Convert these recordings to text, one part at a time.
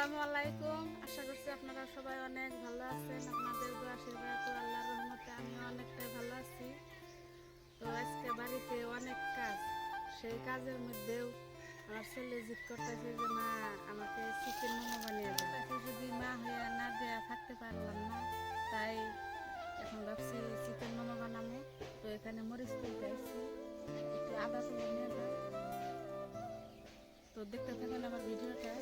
আসসালামু আলাইকুম। আশা করছি আপনারা সবাই অনেক ভালো আছেন। আপনাদের আশীর্বাদ ও আল্লাহর রহমতে আমি অনেকটাই ভালো আছি। তো আজকে বাড়িতে অনেক কাজ, সেই কাজের মধ্যেও আমার ছেলে জিদ করতেছে যে মা আমাকে চিকেন মোমো বানিয়ে দেয়। যদি মা হয়ে না দেয়া থাকতে পারলাম না, তাই এখন ভাবছি চিকেন মোমো বানাবো। তো এখানে মরিচ তুলতে আসছি, একটু আদা তুলে নিয়ে যায়। তো দেখতে থাকেন আমার ভিডিওটা।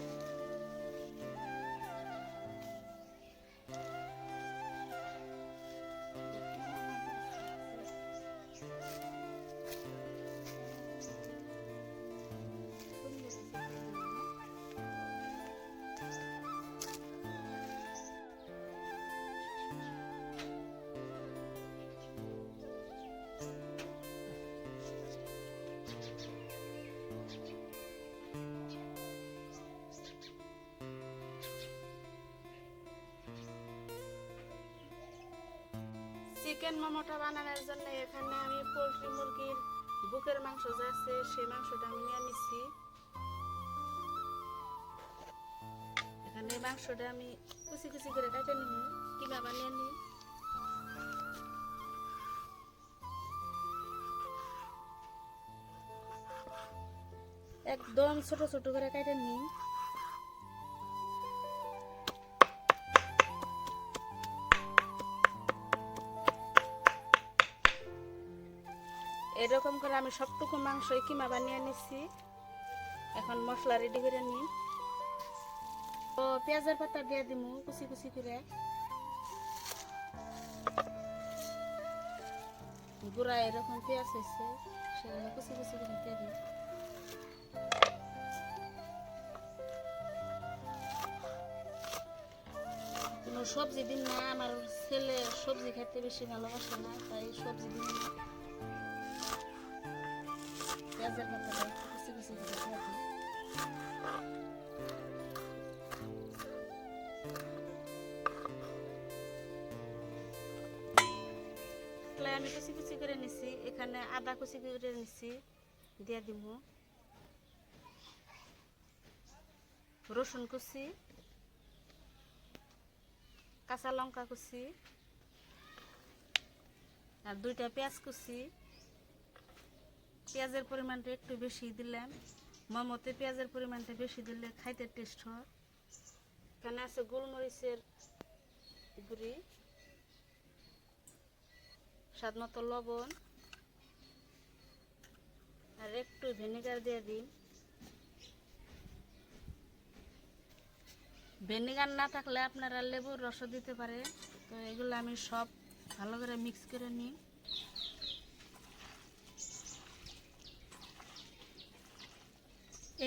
চিকেন মোমোটা বানানোর জন্য এখানে আমি পোলট্রি মুরগির বুকের মাংস যা আছে সেই মাংসটা আমি নিয়ে নিচ্ছি। এখানে মাংসটা আমি কুচি কুচি করে কেটে নিব, কিভাবে নিয়ে নিই। একদম ছোট ছোট করে কেটে নিই। এরকম করে আমি সবটুকু মাংসই কিমা বানিয়ে নিচ্ছি। এখন মশলা রেডি করে নিই। তো পেঁয়াজের পাতা দিয়ে দিব কুচি কুচি করে, গুঁড়া এরকম পেঁয়াজ হয়েছে সেগুলো কুচি কুচি করে দিয়ে দিই। কোনো সবজি দিন না, আমার ছেলে সবজি খেতে বেশি ভালোবাসে না, তাই সবজি দিন না। পেঁয়াজের পাতাটা কুচি কুচি করে দিয়ে দিই। আমি কুচি কুচি করে নিচ্ছি, এখানে আদা কুচি করে নিচ্ছি দিয়ে দিব, রসুন কুচি, কাঁচা লঙ্কা কুচি, আর দুইটা পেঁয়াজ কুচি। পেঁয়াজের পরিমাণটা একটু বেশি দিলাম, মোমোতে পেঁয়াজের পরিমাণটা বেশি দিলে খাইতে টেস্ট হয়। এখানে আছে গোলমরিচের গুঁড়ি, স্বাদ মতো লবণ, আর একটু ভিনেগার দিয়ে দিন। ভিনেগার না থাকলে আপনারা লেবুর রসও দিতে পারে। তো এগুলো আমি সব ভালো করে মিক্স করে নিই।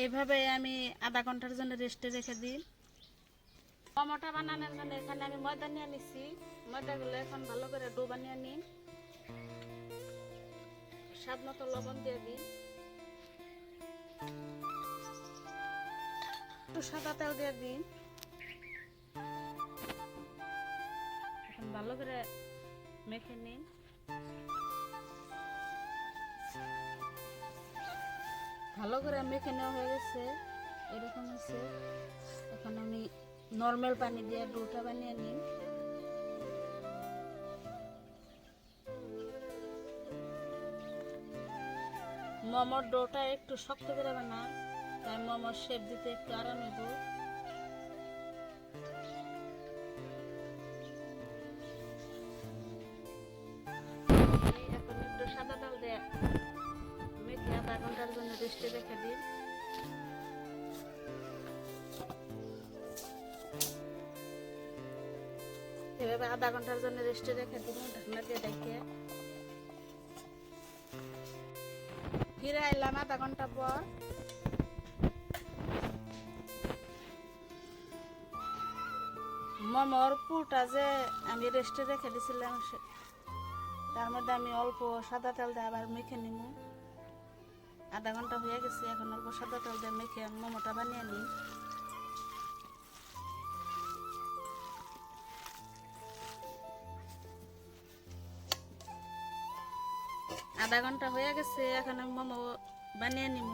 এইভাবে আমি আধা ঘন্টার জন্য রেস্টে রেখে দিই। মোমোটা বানানোর জন্য এখানে আমি ময়দা নিয়ে নিচ্ছি। ময়দাগুলো এখন ভালো করে ডো বানিয়ে নিই। স্বাদ মতো লবণ দিয়ে দিই, একটু সাদা তেল দিয়ে দিই। এখন ভালো করে মেখে নিই। ভালো করে মেখে নেওয়া হয়ে গেছে, এরকম আছে। এখন আমি নর্মাল পানি দিয়ে ডোটা বানিয়ে নিই। মোমোর ডোটা একটু শক্ত করে বানাই, তাই মোমোর শেপ দিতে একটু আরাম হইব। এখন একটু সাদা তেল দিয়ে মেখে আধা ঘন্টার জন্য রেস্টে রেখে দিই। এভাবে আধা ঘন্টার জন্য রেস্টে রেখে দিব ঢাকনা দিয়ে ঢেকে। ফিরে এলাম আধা ঘন্টা পর। মোমোর পুরটা যে আমি রেস্টে রেখে দিয়েছিলাম তার মধ্যে আমি অল্প সাদা তেল দিয়ে আবার মেখে নিব। আধা ঘন্টা হয়ে গেছে, এখন অল্প সাদা তেল দিয়ে মেখে আমি মোমোটা বানিয়ে নিই। আধা ঘন্টা হয়ে গেছে, এখন আমি মোমো বানিয়ে নিব।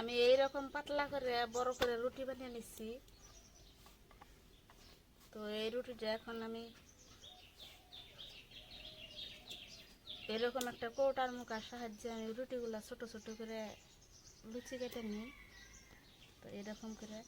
আমি এইরকম পাতলা করে বড় করে রুটি বানিয়ে নিচ্ছি। তো এই রুটিটা এখন আমি এরকম একটা কৌটার মুখার সাহায্যে আমি রুটিগুলো ছোট ছোট করে লুচি কেটে নিই। তো এরকম করে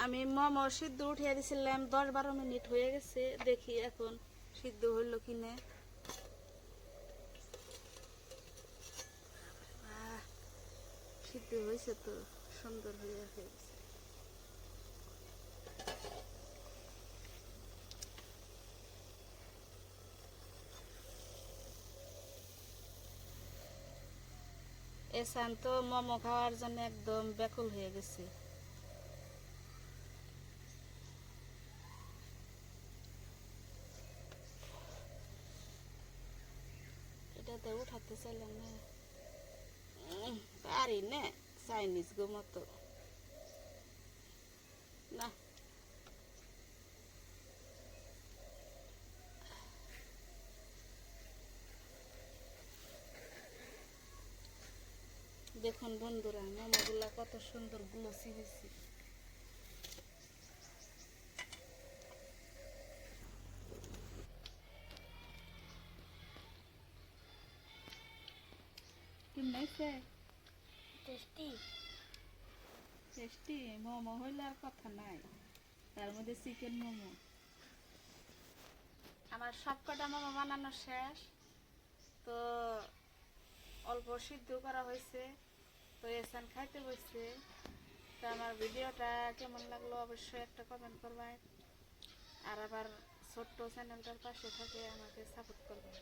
আমি মোমো সিদ্ধ উঠিয়ে দিয়েছিলাম, 10-12 মিনিট হয়ে গেছে। দেখি এখন সিদ্ধ হইলো কিনা। সিদ্ধ হয়েছে তো, সুন্দর হয়ে গেছে। এসান তো মোমো খাওয়ার জন্য একদম ব্যাকুল হয়ে গেছে। এটাতে উঠাতে চাইলাম না, পারি না, চাইনিজ গো মতো না। দেখুন বন্ধুরা, মোমোগুলা কত সুন্দর গ্লসি হয়েছে। কেমন হয়েছে? টেস্টি। টেস্টি মোমো হইলে আর কথা নাই, তার মধ্যে চিকেন মোমো। আমার সব কটা মোমো বানানো শেষ। তো অল্প সিদ্ধ করা হয়েছে, তো এসান খাইতে বসছে। তো আমার ভিডিওটা কেমন লাগলো অবশ্যই একটা কমেন্ট করবেন, আর আবার ছোট্ট চ্যানেলটার পাশে থাকে আমাকে সাপোর্ট করবেন।